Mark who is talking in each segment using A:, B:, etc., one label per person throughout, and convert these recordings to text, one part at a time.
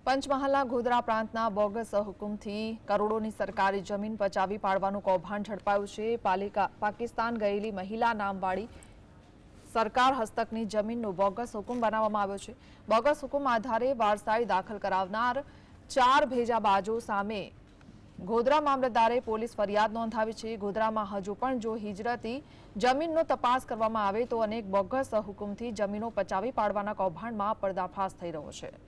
A: પંચમહાલના ગોધરા પ્રાંતના બોગસ હુકમથી કરોડોની સરકારી જમીન પચાવી પાડવાનું કૌભાંડ ઝડપાયું છે। પાકિસ્તાન ગયેલી મહિલા નામવાળી સરકાર હસ્તકની જમીનનો બોગસ હુકમ બનાવવામાં આવ્યો છે। બોગસ હુકમ આધારે વારસાઈ દાખલ કરાવનાર 4 ભેજાબાજો સામે ગોધરા મામલતદારે પોલીસ ફરિયાદ નોંધાવી છે। ગોધરામાં હજુ પણ જો હિજરતી જમીનનો તપાસ કરવામાં આવે તો અનેક બોગસ હુકમથી જમીનો પચાવી પાડવાના કૌભાંડમાં પર્દાફાશ થઈ રહ્યો છે।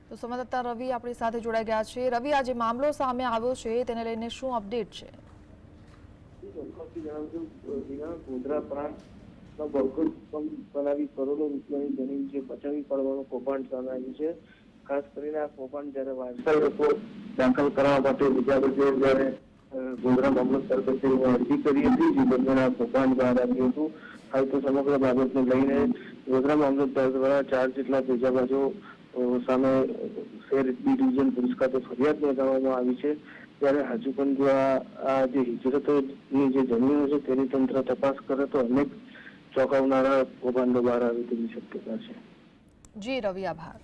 A: तो संवाददाता रवि अपनी साथे जोड़ाई गया है। रवि, आज मामलो सामे आव्यो छे तेने लईने शुं अपडेट छे?
B: ગોધરા પ્રાંતમાં બોગસ બનાવી કરોડો રૂપિયાની જમીન જે પચાવી પાડવાનું કૌભાંડ સામે આવ્યું છે। ખાસ કરીને આ કૌભાંડ જ્યારે વારસાઈ લોકો દાખલ કરવા માટે બીજા બધે જ્યારે ગોધરા મામલતદાર કચેરીમાં અરજી કરી હતી જે દરમિયાન આ કૌભાંડ બહાર આવ્યું હતું। હાલ તો સમગ્ર બાબતને લઈને ગોધરા મામલતદાર દ્વારા 4 જેટલા ભેજાબાજો સામે શહેર બી ડિવિઝન પોલીસ ખાતે ફરિયાદ નોંધાવવામાં આવી છે। ત્યારે હજુ પણ જો આ જે હિજરતોની જે જમીનો છે તેની તંત્ર તપાસ કરે તો અનેક ચોંકાવનારા કૌભાંડો બહાર આવે તેવી શક્યતા છે।
A: જી રવિ, આભાર।